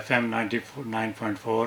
FM 99.4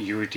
UET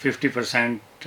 50%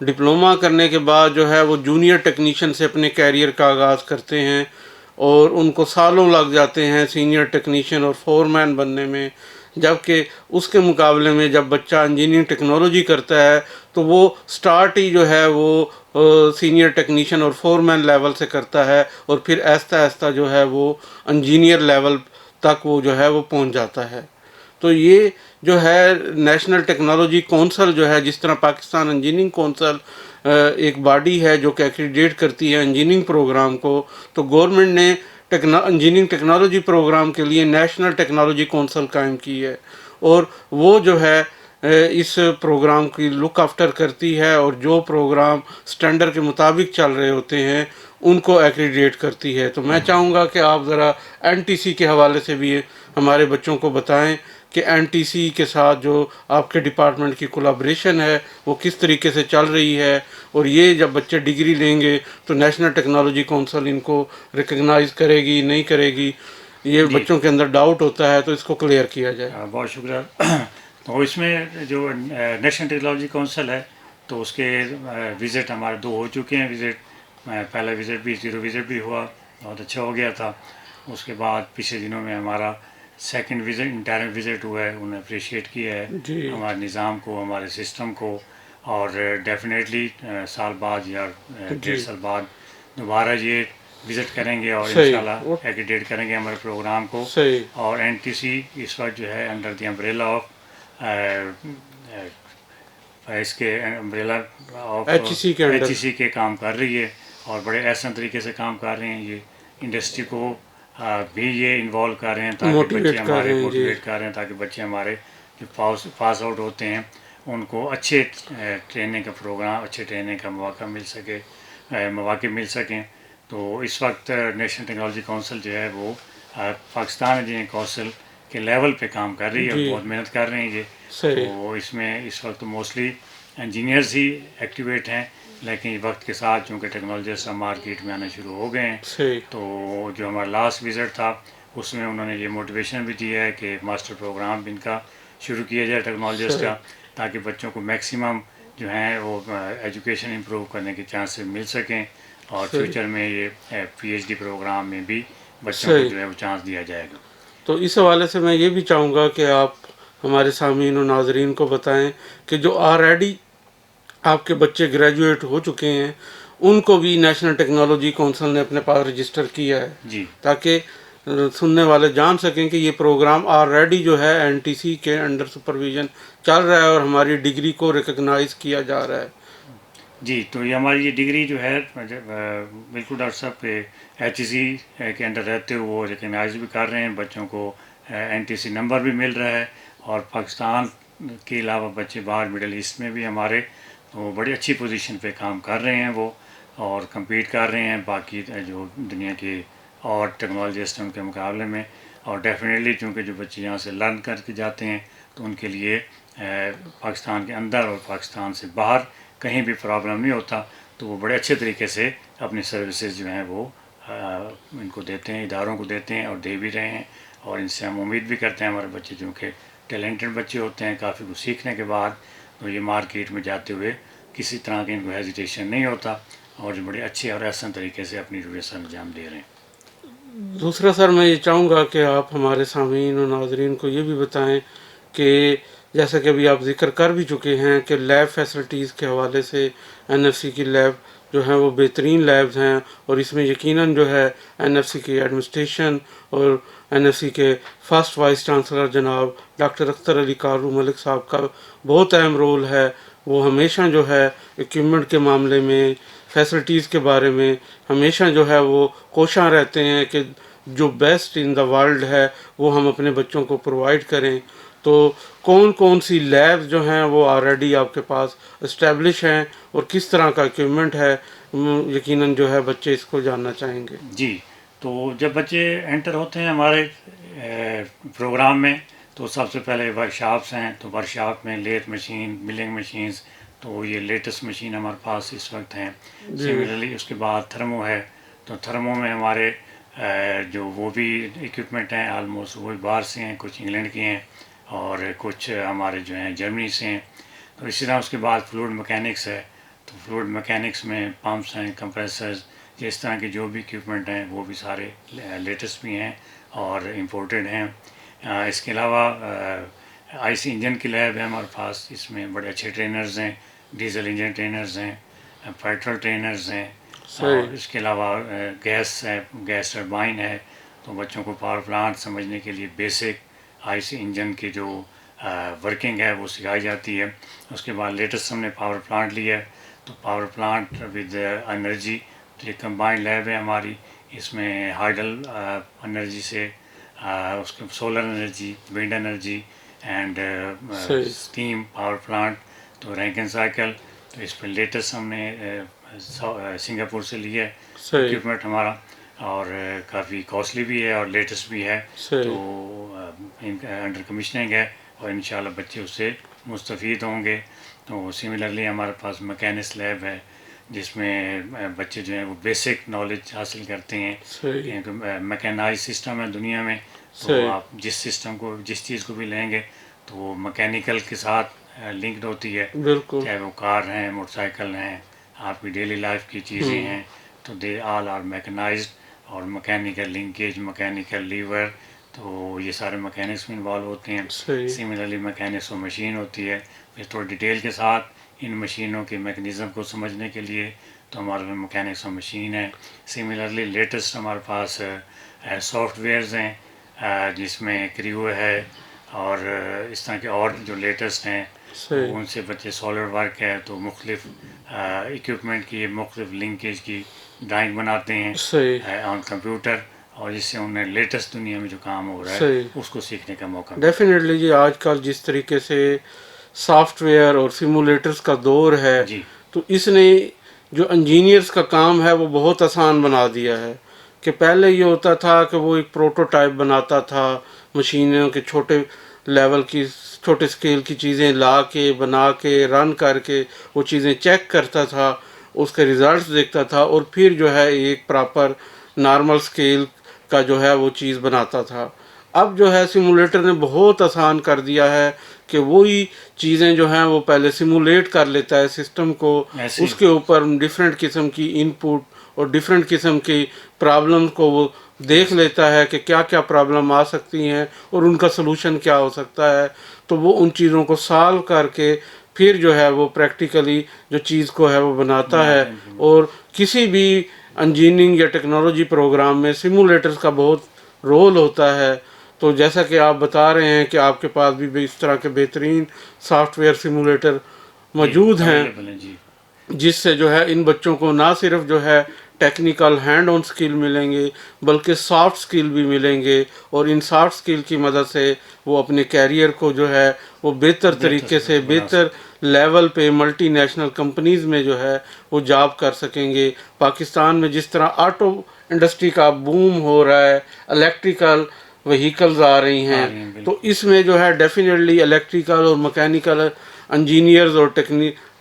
diploma کرنے کے بعد جو ہے وہ جونیئر ٹیکنیشین سے اپنے کیریئر کا آغاز کرتے ہیں اور ان کو سالوں لگ جاتے ہیں سینئر ٹیکنیشین اور فور مین بننے میں، جبکہ اس کے مقابلے میں جب بچہ انجینئرنگ ٹیکنالوجی کرتا ہے تو وہ سٹارٹ ہی جو ہے وہ سینئر ٹیکنیشین اور فور مین لیول سے کرتا ہے، اور پھر آہستہ آہستہ جو ہے وہ انجینئر لیول تک وہ جو ہے وہ پہنچ جاتا ہے۔ تو یہ جو ہے نیشنل ٹیکنالوجی کونسل جو ہے، جس طرح پاکستان انجینئرنگ کونسل ایک باڈی ہے جو کہ ایکریڈیٹ کرتی ہے انجینئرنگ پروگرام کو، تو گورنمنٹ نے انجینئرنگ ٹیکنالوجی پروگرام کے لیے نیشنل ٹیکنالوجی کونسل قائم کی ہے، اور وہ جو ہے اس پروگرام کی لک آفٹر کرتی ہے، اور جو پروگرام سٹینڈرڈ کے مطابق چل رہے ہوتے ہیں ان کو ایکریڈیٹ کرتی ہے۔ تو میں چاہوں گا کہ آپ ذرا این ٹی سی کے حوالے سے بھی ہمارے بچوں کو بتائیں کہ این ٹی سی کے ساتھ جو آپ کے ڈپارٹمنٹ کی کولابریشن ہے وہ کس طریقے سے چل رہی ہے، اور یہ جب بچے ڈگری لیں گے تو نیشنل ٹیکنالوجی کونسل ان کو ریکگنائز کرے گی نہیں کرے گی، یہ جی بچوں کے اندر ڈاؤٹ ہوتا ہے، تو اس کو کلیئر کیا جائے۔ بہت شکریہ۔ تو اس میں جو نیشنل ٹیکنالوجی کونسل ہے تو اس کے وزٹ ہمارے 2 ہو چکے ہیں وزٹ، پہلا وزٹ بھی 0 وزٹ بھی ہوا، بہت اچھا ہو گیا تھا۔ اس کے بعد پچھلے دنوں میں ہمارا سیکنڈ وزٹ انٹرنل وزٹ ہوا ہے، انہوں نے اپریشیٹ کیا ہے جی ہمارے نظام کو، ہمارے سسٹم کو، اور ڈیفینیٹلی سال بعد یا 1.5 جی سال بعد دوبارہ یہ وزٹ کریں گے اور صحیح انشاءاللہ ایکریڈیٹ کریں گے ہمارے پروگرام کو۔ صحیح اور این ٹی سی اس وقت جو ہے انڈر دی امبریلا آف اس کے امبریلا آف ایچ سی کے ایچ انڈر سی کے کام کر رہی ہے، اور بڑے احسن طریقے سے کام کر رہے ہیں۔ یہ انڈسٹری کو بھی یہ انوالو کر رہے ہیں تاکہ موٹیویٹ بچے کر ہمارے رہے ہیں۔ جی موٹیویٹ کر رہے ہیں تاکہ بچے ہمارے جو پاس آؤٹ ہوتے ہیں ان کو اچھے ٹریننگ کا پروگرام، اچھے ٹریننگ کا مواقع مل سکیں۔ تو اس وقت نیشنل ٹیکنالوجی کونسل جو ہے وہ پاکستان انجینئرنگ کونسل کے لیول پہ کام کر رہی ہے اور جی بہت محنت کر رہے ہیں یہ۔ صحیح تو اس میں اس وقت موسٹلی انجینئرز ہی ایکٹیویٹ ہیں، لیکن وقت کے ساتھ چونکہ ٹیکنالوجسٹ مارکیٹ میں آنا شروع ہو گئے ہیں، صحیح تو جو ہمارا لاسٹ وزٹ تھا اس میں انہوں نے یہ موٹیویشن بھی دی ہے کہ ماسٹر پروگرام بھی ان کا شروع کیا جائے ٹیکنالوجسٹ کا، تاکہ بچوں کو میکسیمم جو ہیں وہ ایجوکیشن امپروو کرنے کے چانسز مل سکیں، اور فیوچر میں یہ پی ایچ ڈی پروگرام میں بھی بچوں کو جو ہے وہ چانس دیا جائے گا۔ تو اس حوالے سے میں یہ بھی چاہوں گا کہ آپ ہمارے سامعین و ناظرین کو بتائیں کہ جو آلریڈی آپ کے بچے گریجویٹ ہو چکے ہیں ان کو بھی نیشنل ٹیکنالوجی کونسل نے اپنے پاس رجسٹر کیا ہے، جی تاکہ سننے والے جان سکیں کہ یہ پروگرام آلریڈی جو ہے این ٹی سی کے انڈر سپرویژن چل رہا ہے اور ہماری ڈگری کو ریکگنائز کیا جا رہا ہے۔ جی، تو یہ ہماری یہ ڈگری جو ہے بالکل ڈاکٹر صاحب کہ ایچ سی کے انڈر رہتے ہوئے وہ ریکگنائز بھی کر رہے ہیں، بچوں کو این ٹی سی نمبر بھی مل رہا ہے، اور پاکستان کے علاوہ بچے باہر مڈل ایسٹ میں بھی ہمارے وہ بڑی اچھی پوزیشن پہ کام کر رہے ہیں وہ، اور کمپیٹ کر رہے ہیں باقی جو دنیا کے اور ٹیکنالوجسٹ ہیں ان کے مقابلے میں۔ اور ڈیفینیٹلی چونکہ جو بچے یہاں سے لرن کر کے جاتے ہیں تو ان کے لیے پاکستان کے اندر اور پاکستان سے باہر کہیں بھی پرابلم نہیں ہوتا، تو وہ بڑے اچھے طریقے سے اپنی سروسز جو ہیں وہ ان کو دیتے ہیں، اداروں کو دیتے ہیں، اور دے بھی رہے ہیں، اور ان سے ہم امید بھی کرتے ہیں ہمارے بچے چونکہ ٹیلنٹڈ بچے ہوتے ہیں، کافی کچھ سیکھنے کے بعد تو یہ مارکیٹ میں جاتے ہوئے کسی طرح کی ان کو ہیزیٹیشن نہیں ہوتا، اور جو بڑے اچھے اور احسن طریقے سے اپنی ڈیوٹی سے انجام دے رہے ہیں۔ دوسرا سر میں یہ چاہوں گا کہ آپ ہمارے سامعین و ناظرین کو یہ بھی بتائیں کہ جیسا کہ ابھی آپ ذکر کر بھی چکے ہیں کہ لیب فیسلٹیز کے حوالے سے این ایف سی کی لیب جو ہیں وہ بہترین لیبز ہیں، اور اس میں یقیناً جو ہے این ایف سی کی ایڈمنسٹریشن اور این ایف سی کے فرسٹ وائس چانسلر جناب ڈاکٹر اختر علی کارو ملک صاحب کا بہت اہم رول ہے۔ وہ ہمیشہ جو ہے اکوپمنٹ کے معاملے میں، فیسلٹیز کے بارے میں ہمیشہ جو ہے وہ کوشاں رہتے ہیں کہ جو بیسٹ ان دا ورلڈ ہے وہ ہم اپنے بچوں کو پرووائڈ کریں۔ تو کون کون سی لیبز جو ہیں وہ آلریڈی آپ کے پاس اسٹیبلش ہیں اور کس طرح کا اکوپمنٹ ہے، یقیناً جو ہے بچے اس کو جاننا چاہیں گے۔ جی، تو جب بچے انٹر ہوتے ہیں ہمارے پروگرام میں تو سب سے پہلے ورک شاپس ہیں، تو ورک شاپ میں لیتھ مشین، ملنگ مشینز، تو یہ لیٹسٹ مشین ہمارے پاس اس وقت ہیں۔ سملرلی اس کے بعد تھرمو ہے، تو تھرمو میں ہمارے جو وہ بھی اکوپمنٹ ہیں آلموسٹ وہ بھی باہر سے ہیں، کچھ انگلینڈ کے ہیں اور کچھ ہمارے جو ہیں جرمنی سے ہیں۔ تو اسی طرح اس کے بعد فلوئڈ مکینکس ہے، تو فلوئڈ میکینکس میں پمپس ہیں، کمپریسرز، اس طرح کے جو بھی اکوپمنٹ ہیں وہ بھی سارے لیٹسٹ بھی ہیں اور امپورٹڈ ہیں۔ اس کے علاوہ آئی سی انجن کی لیب ہے ہمارے پاس، اس میں بڑے اچھے ٹرینرز ہیں، ڈیزل انجن ٹرینرز ہیں، پیٹرول ٹرینرز ہیں، اور اس کے علاوہ گیس ہے، گیس ٹربائن ہے، تو بچوں کو پاور پلانٹ سمجھنے کے لیے بیسک آئی سی انجن کی جو ورکنگ ہے وہ سکھائی جاتی ہے۔ اس کے بعد لیٹسٹ ہم نے پاور پلانٹ لیا ہے، تو پاور پلانٹ ود انرجی، تو یہ کمبائنڈ لیب ہے ہماری، اس میں ہائیڈل انرجی سے اس کے solar energy, wind energy and steam power plant, تو رینکن سائیکل، تو اس پہ لیٹسٹ ہم نے سنگاپور سے لیا ہے اکوپمنٹ ہمارا، اور کافی کاسٹلی بھی ہے اور لیٹسٹ بھی ہے، تو انڈر کمیشننگ ہے اور انشاءاللہ بچے اس سے مستفید ہوں گے۔ تو سملرلی ہمارے پاس میکینکس لیب ہے جس میں بچے جو ہیں وہ بیسک نالج حاصل کرتے ہیں، کیونکہ میکینائز سسٹم ہے دنیا میں، تو آپ جس سسٹم کو جس چیز کو بھی لیں گے تو وہ میکینیکل کے ساتھ لنکڈ ہوتی ہے، چاہے وہ کار ہیں، موٹر سائیکل ہیں، آپ کی ڈیلی لائف کی چیزیں ہیں، تو دے آل آر میکنائزڈ، اور میکینیکل لنکیج، میکینیکل لیور، تو یہ سارے میکینکس میں انوالو ہوتے ہیں۔ سملرلی میکینکس و مشین ہوتی ہے، پھر تھوڑی ڈیٹیل کے ساتھ ان مشینوں کے میکنزم کو سمجھنے کے لیے تو ہمارے پاس میکینکس و مشین ہے۔ سملرلی لیٹسٹ ہمارے پاس سافٹ ویئرز ہیں جس میں کریو ہے اور اس طرح کے اور جو لیٹسٹ ہیں، ان سے بچے سالڈ ورک ہے، تو مختلف اکوپمنٹ کی مختلف لنکیج کی ڈرائنگ بناتے ہیں آن کمپیوٹر، اور جس سے انہیں لیٹسٹ دنیا میں جو کام ہو رہا ہے اس کو سیکھنے کا موقع ملتا ہے۔ ڈیفینیٹلی جی، آج کل جس طریقے سے سافٹ ویئر اور سیمولیٹرز کا دور ہے، تو اس نے جو انجینئرز کا کام ہے وہ بہت آسان بنا دیا ہے، کہ پہلے یہ ہوتا تھا کہ وہ ایک پروٹوٹائپ بناتا تھا، مشینوں کے چھوٹے لیول کی چھوٹے اسکیل کی چیزیں لا کے بنا کے رن کر کے وہ چیزیں چیک کرتا تھا، اس کے ریزلٹس دیکھتا تھا، اور پھر جو ہے ایک پراپر نارمل اسکیل کا جو ہے وہ چیز بناتا تھا۔ اب جو ہے سیمولیٹر نے بہت آسان کر دیا ہے کہ وہی چیزیں جو ہیں وہ پہلے سیمولیٹ کر لیتا ہے سسٹم کو، اس کے اوپر ڈفرینٹ قسم کی ان پٹ اور ڈفرینٹ قسم کی پرابلم کو وہ دیکھ لیتا ہے کہ کیا کیا پرابلم آ سکتی ہیں اور ان کا سلوشن کیا ہو سکتا ہے، تو وہ ان چیزوں کو سالو کر کے پھر جو ہے وہ پریکٹیکلی جو چیز کو ہے وہ بناتا ہے۔ اور کسی بھی انجینئرنگ یا ٹیکنالوجی پروگرام میں سیمولیٹرز کا بہت رول ہوتا ہے، تو جیسا کہ آپ بتا رہے ہیں کہ آپ کے پاس بھی اس طرح کے بہترین سافٹ ویئر سیمولیٹر موجود ہیں، جس سے جو ہے ان بچوں کو نہ صرف جو ہے ٹیکنیکل ہینڈ آن سکل ملیں گے بلکہ سافٹ سکل بھی ملیں گے، اور ان سافٹ سکل کی مدد سے وہ اپنے کیریئر کو جو ہے وہ بہتر طریقے سے بہتر لیول پہ ملٹی نیشنل کمپنیز میں جو ہے وہ جاب کر سکیں گے۔ پاکستان میں جس طرح آٹو انڈسٹری کا بوم ہو رہا ہے، الیکٹریکل وہیکلز آ رہی ہیں، تو اس میں جو ہے ڈیفینیٹلی الیکٹریکل اور مکینیکل انجینئرز اور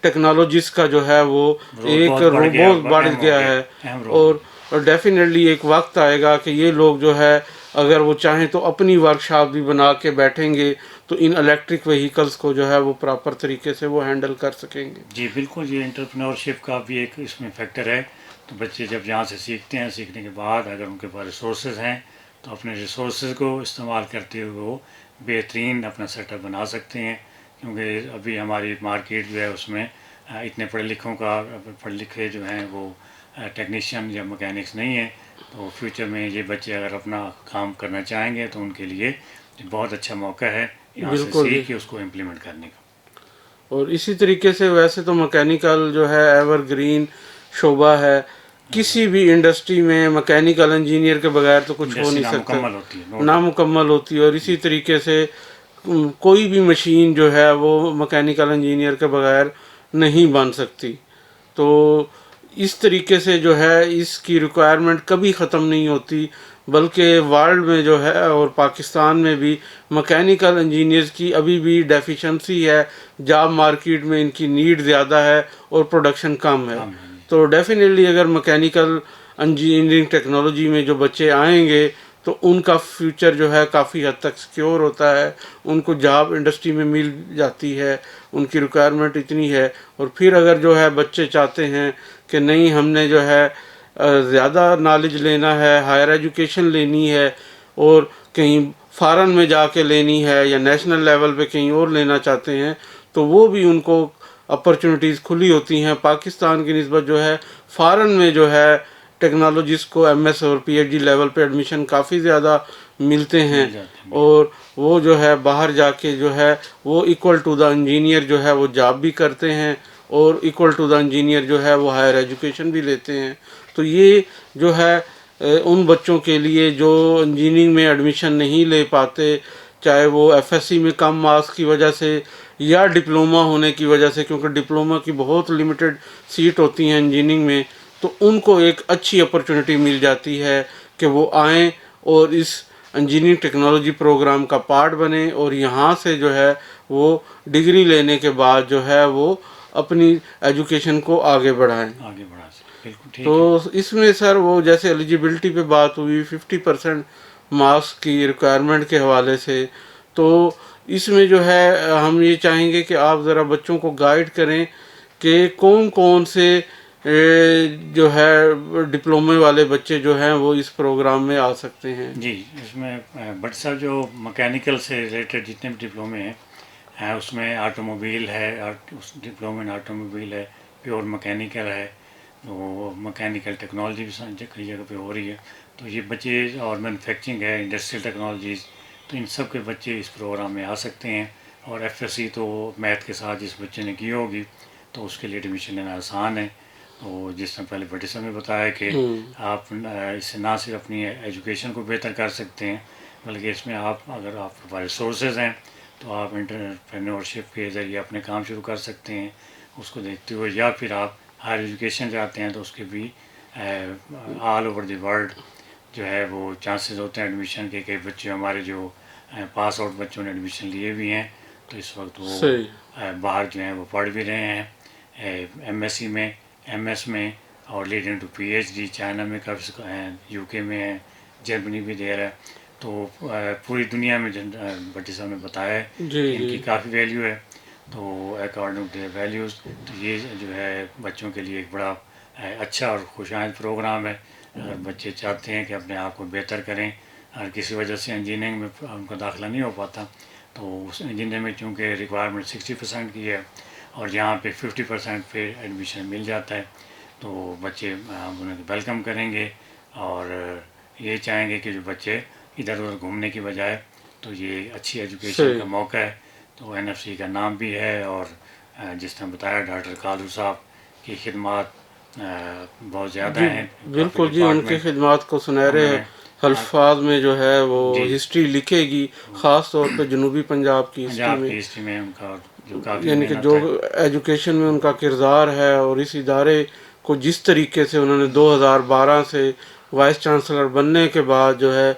ٹیکنالوجسٹ کا جو ہے وہ ایک رول بڑھ گیا ہے، اور ڈیفینیٹلی ایک وقت آئے گا کہ یہ لوگ جو ہے اگر وہ چاہیں تو اپنی ورکشاپ بھی بنا کے بیٹھیں گے تو ان الیکٹرک وہیکلز کو جو ہے وہ پراپر طریقے سے وہ ہینڈل کر سکیں گے۔ جی بالکل، یہ انٹرپرینورشپ کا بھی ایک اس میں فیکٹر ہے، تو بچے جب یہاں سے سیکھتے ہیں، سیکھنے کے بعد اگر ان کے پاس ریسورسز ہیں تو اپنے ریسورسز کو استعمال کرتے ہوئے وہ بہترین اپنا سیٹ اپ بنا سکتے ہیں، کیونکہ ابھی ہماری مارکیٹ جو ہے اس میں اتنے پڑھے لکھے جو ہیں وہ ٹیکنیشین یا مکینکس نہیں ہیں، تو فیوچر میں یہ بچے اگر اپنا کام کرنا چاہیں گے تو ان کے لیے بہت اچھا موقع ہے یہاں سے سیکھ کے اس کو امپلیمنٹ کرنے کا۔ اور اسی طریقے سے ویسے تو مکینیکل جو ہے ایور گرین شعبہ ہے، کسی بھی انڈسٹری میں مکینیکل انجینئر کے بغیر تو کچھ ہو نہیں سکتا، نامکمل ہوتی ہے، اور اسی طریقے سے کوئی بھی مشین جو ہے وہ مکینیکل انجینئر کے بغیر نہیں بن سکتی، تو اس طریقے سے جو ہے اس کی ریکوائرمنٹ کبھی ختم نہیں ہوتی، بلکہ ورلڈ میں جو ہے اور پاکستان میں بھی مکینیکل انجینئرز کی ابھی بھی ڈیفیشنسی ہے، جاب مارکیٹ میں ان کی نیڈ زیادہ ہے اور پروڈکشن کم ہے، تو ڈیفینیٹلی اگر مکینیکل انجینئرنگ ٹیکنالوجی میں جو بچے آئیں گے تو ان کا فیوچر جو ہے کافی حد تک سیکیور ہوتا ہے، ان کو جاب انڈسٹری میں مل جاتی ہے، ان کی ریکوائرمنٹ اتنی ہے۔ اور پھر اگر جو ہے بچے چاہتے ہیں کہ نہیں ہم نے جو ہے زیادہ نالج لینا ہے، ہائر ایجوکیشن لینی ہے اور کہیں فارن میں جا کے لینی ہے یا نیشنل لیول پہ کہیں اور لینا چاہتے ہیں، تو وہ بھی ان کو اپرچونٹیز کھلی ہوتی ہیں۔ پاکستان کی نسبت جو ہے فارن میں جو ہے ٹیکنالوجسٹ کو ایم ایس اور پی ایچ ڈی لیول پہ ایڈمیشن کافی زیادہ ملتے ہیں، مل جاتے ہیں اور وہ جو ہے باہر جا کے جو ہے وہ ایکول ٹو دا انجینئر جو ہے وہ جاب بھی کرتے ہیں، اور ایکول ٹو دا انجینئر جو ہے وہ ہائر ایجوکیشن بھی لیتے ہیں۔ تو یہ جو ہے ان بچوں کے لیے جو انجینئرنگ میں ایڈمیشن نہیں لے پاتے، چاہے وہ ایف ایس سی میں کم مارکس کی وجہ سے یا ڈپلومہ ہونے کی وجہ سے، کیونکہ ڈپلومہ کی بہت لمیٹڈ سیٹ ہوتی ہیں انجینئرنگ میں، تو ان کو ایک اچھی اپرچونٹی مل جاتی ہے کہ وہ آئیں اور اس انجینئرنگ ٹیکنالوجی پروگرام کا پارٹ بنیں، اور یہاں سے جو ہے وہ ڈگری لینے کے بعد جو ہے وہ اپنی ایجوکیشن کو آگے بڑھائیں۔ آگے بڑھا سکتے، بالکل تو ٹھیک ہے۔ اس میں سر وہ جیسے ایلیجیبلٹی پہ بات ہوئی 50% مارکس کی ریکوائرمنٹ کے حوالے سے، تو اس میں جو ہے ہم یہ چاہیں گے کہ آپ ذرا بچوں کو گائیڈ کریں کہ کون کون سے جو ہے ڈپلومے والے بچے جو ہیں وہ اس پروگرام میں آ سکتے ہیں۔ جی، اس میں بٹ صاحب جو مکینیکل سے ریلیٹڈ جتنے بھی ڈپلومے ہیں اس میں آٹو موبائل ہے، اس ڈپلومے میں آٹو موبائل ہے، پیور مکینیکل ہے، وہ مکینیکل ٹیکنالوجی بھی کئی جگہ پہ ہو رہی ہے، تو یہ بچے، اور مینوفیکچرنگ ہے، انڈسٹریل ٹیکنالوجیز، تو ان سب کے بچے اس پروگرام میں آ سکتے ہیں۔ اور ایف ایس سی تو میتھ کے ساتھ جس بچے نے کی ہوگی تو اس کے لیے ایڈمیشن لینا آسان ہے۔ تو جس نے پہلے بٹی صاحب نے بتایا کہ آپ اس سے نہ صرف اپنی ایجوکیشن کو بہتر کر سکتے ہیں، بلکہ اس میں آپ اگر آپ کے پاس ریسورسز ہیں تو آپ انٹرپرینورشپ کے ذریعے اپنے کام شروع کر سکتے ہیں اس کو دیکھتے ہوئے، یا پھر آپ ہائر ایجوکیشن چاہتے ہیں تو اس کے بھی آل اوور دی ورلڈ جو ہے وہ چانسز ہوتے ہیں ایڈمیشن کے۔ کئی بچے ہمارے جو پاس آؤٹ بچوں نے ایڈمیشن لیے بھی ہیں، تو اس وقت وہ باہر جو ہیں وہ پڑھ بھی رہے ہیں، ایم ایس سی میں، ایم ایس میں، اور leading to P H D, China میں کافی ہیں، یو کے میں ہے، جرمنی بھی دے رہا ہے، تو پوری دنیا میں بٹی صاحب نے بتایا ہے کہ ان کی کافی ویلیو ہے۔ تو اکارڈنگ ٹو دیئر ویلیوز، تو یہ جو ہے بچوں کے لیے ایک بڑا اچھا اور خوشائند پروگرام ہے۔ اگر بچے چاہتے ہیں کہ اپنے آپ کو بہتر کریں، اگر کسی وجہ سے انجینئرنگ میں ان کا داخلہ نہیں ہو پاتا، تو اس انجینئرنگ میں چونکہ ریکوائرمنٹ 60% کی ہے اور یہاں پہ 50% پہ ایڈمیشن مل جاتا ہے، تو بچے ہم انہیں ویلکم کریں گے، اور یہ چاہیں گے کہ جو بچے ادھر ادھر گھومنے کی بجائے تو یہ اچھی ایجوکیشن کا موقع ہے۔ تو این ایف سی کا نام بھی ہے، اور جس نے بتایا ڈاکٹر قادر صاحب کی خدمات بہت زیادہ ہیں، بالکل جی، ان کی خدمات کو سنہرے الفاظ میں جو ہے وہ ہسٹری لکھے گی، خاص طور پہ جنوبی پنجاب کی ہسٹری میں ان کا جو کافی یعنی کہ جو ایجوکیشن میں ان کا کردار ہے، اور اس ادارے کو جس طریقے سے انہوں نے 2012 سے وائس چانسلر بننے کے بعد جو ہے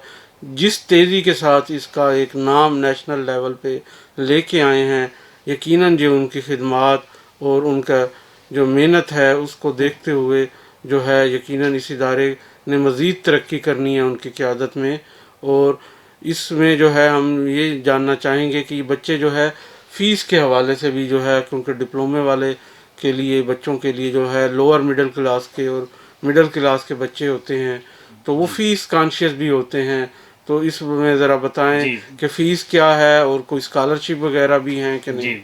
جس تیزی کے ساتھ اس کا ایک نام نیشنل لیول پہ لے کے آئے ہیں، یقیناً جو ان کی خدمات اور ان کا جو محنت ہے اس کو دیکھتے ہوئے جو ہے یقیناً اس ادارے نے مزید ترقی کرنی ہے ان کی قیادت میں۔ اور اس میں جو ہے ہم یہ جاننا چاہیں گے کہ بچے جو ہے فیس کے حوالے سے بھی جو ہے، کیونکہ ڈپلومے والے کے لیے بچوں کے لیے جو ہے لوور مڈل کلاس کے اور مڈل کلاس کے بچے ہوتے ہیں، تو وہ فیس کانشیس بھی ہوتے ہیں، تو اس میں ذرا بتائیں کہ فیس کیا ہے اور کوئی اسکالرشپ وغیرہ بھی ہیں کہ نہیں؟ جی،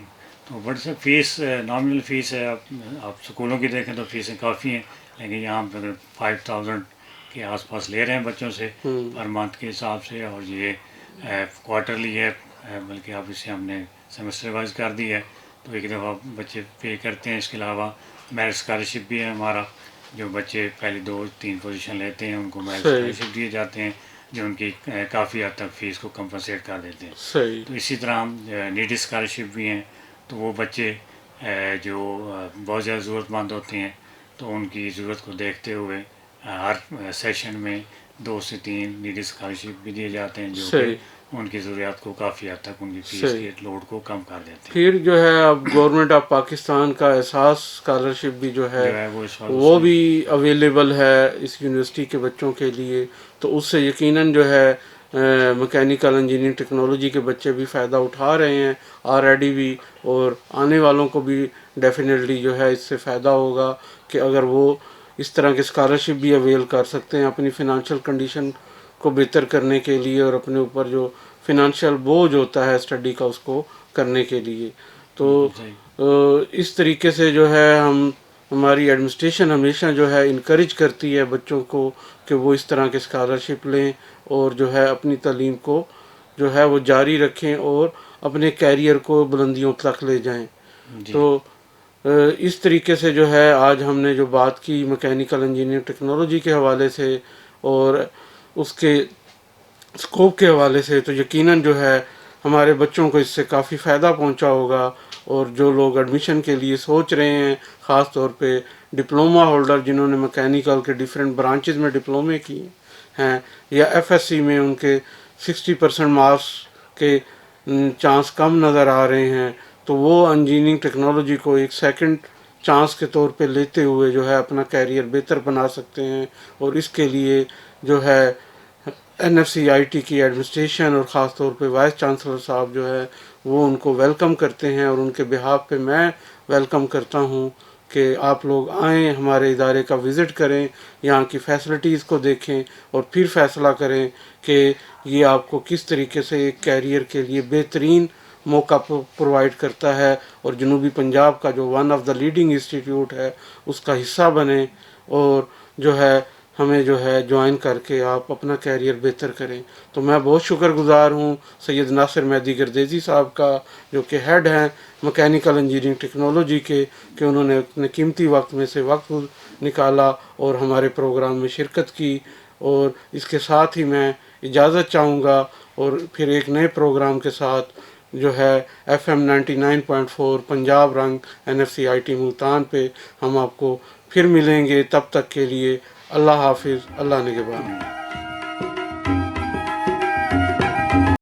تو بڑی سا فیس نامنل فیس ہے، آپ اسکولوں کی دیکھیں تو فیسیں کافی ہیں، لیکن یہاں پہ اگر 5000 کے آس پاس لے رہے ہیں بچوں سے پر منتھ کے حساب سے، اور یہ کوارٹرلی ہے، بلکہ اب اسے ہم نے سیمسٹر وائز کر دی ہے، تو ایک دفعہ بچے پے کرتے ہیں۔ اس کے علاوہ میرٹ اسکالرشپ بھی ہے ہمارا، جو بچے پہلی 2-3 پوزیشن لیتے ہیں ان کو میرٹ اسکالرشپ دیے جاتے ہیں، جو ان کی کافی حد تک فیس کو کمپنسیٹ کر دیتے ہیں۔ تو اسی طرح نیڈی اسکالرشپ بھی ہیں، تو وہ بچے جو بہت زیادہ ضرورت مند ہوتے ہیں تو ان کی ضرورت کو دیکھتے ہوئے ہر سیشن میں 2 سے 3 نیڈی اسکالرشپ بھی دیے جاتے ہیں، جو کہ ان کی ضروریات کو کافی حد تک ان کی فیس صحیح. کے لوڈ کو کم کر دیتے ہیں. پھر جو ہے اب گورنمنٹ آف پاکستان کا احساس اسکالرشپ بھی جو ہے وہ اس وقت وہ بھی اویلیبل ہے اس یونیورسٹی کے بچوں کے لیے، تو اس سے یقیناً جو ہے مکینیکل انجینئرنگ ٹیکنالوجی کے بچے بھی فائدہ اٹھا رہے ہیں آلریڈی بھی، اور آنے والوں کو بھی ڈیفینیٹلی جو ہے اس سے فائدہ ہوگا کہ اگر وہ اس طرح کے اسکالرشپ بھی اویل کر سکتے ہیں اپنی فنانشیل کنڈیشن کو بہتر کرنے کے لیے، اور اپنے اوپر جو فنانشیل بوجھ ہوتا ہے اسٹڈی کا اس کو کرنے کے لیے. تو اس طریقے سے جو ہے ہماری ایڈمنسٹریشن ہمیشہ جو ہے انکریج کرتی ہے بچوں کو کہ وہ اس طرح کے اسکالرشپ لیں اور جو ہے اپنی تعلیم کو جو ہے وہ جاری رکھیں اور اپنے کیریئر کو بلندیوں تک لے جائیں. تو اس طریقے سے جو ہے آج ہم نے جو بات کی مکینیکل انجینئرنگ ٹیکنالوجی کے حوالے سے اور اس کے اسکوپ کے حوالے سے، تو یقیناً جو ہے ہمارے بچوں کو اس سے کافی فائدہ پہنچا ہوگا. اور جو لوگ ایڈمیشن کے لیے سوچ رہے ہیں، خاص طور پہ ڈپلومہ ہولڈر جنہوں نے مکینیکل کے ڈیفرنٹ برانچز میں ڈپلومے کیے ہیں، یا ایف ایس سی میں ان کے 60% مارکس کے چانس کم نظر آ رہے ہیں، تو وہ انجینئرنگ ٹیکنالوجی کو ایک سیکنڈ چانس کے طور پہ لیتے ہوئے جو ہے اپنا کیریئر بہتر بنا سکتے ہیں. اور اس کے لیے جو ہے N F C I T کی ایڈمنسٹریشن اور خاص طور پہ وائس چانسلر صاحب جو ہے وہ ان کو ویلکم کرتے ہیں، اور ان کے بہاف پہ میں ویلکم کرتا ہوں کہ آپ لوگ آئیں، ہمارے ادارے کا وزٹ کریں، یہاں کی فیسلٹیز کو دیکھیں اور پھر فیصلہ کریں کہ یہ آپ کو کس طریقے سے ایک کیریئر کے لیے بہترین موقع پرووائڈ کرتا ہے، اور جنوبی پنجاب کا جو one of the leading institute ہے اس کا حصہ بنیں، اور جو ہے ہمیں جو ہے جوائن کر کے آپ اپنا کیریئر بہتر کریں. تو میں بہت شکر گزار ہوں سید ناصر مہدی گردیزی صاحب کا، جو کہ ہیڈ ہیں مکینیکل انجینئرنگ ٹیکنالوجی کے، کہ انہوں نے اپنے قیمتی وقت میں سے وقت نکالا اور ہمارے پروگرام میں شرکت کی. اور اس کے ساتھ ہی میں اجازت چاہوں گا، اور پھر ایک نئے پروگرام کے ساتھ جو ہے ایف ایم 99.4 پنجاب رنگ N F C I T Multan پہ ہم آپ کو پھر ملیں گے. تب تک کے لیے اللہ حافظ، اللہ نگہبان.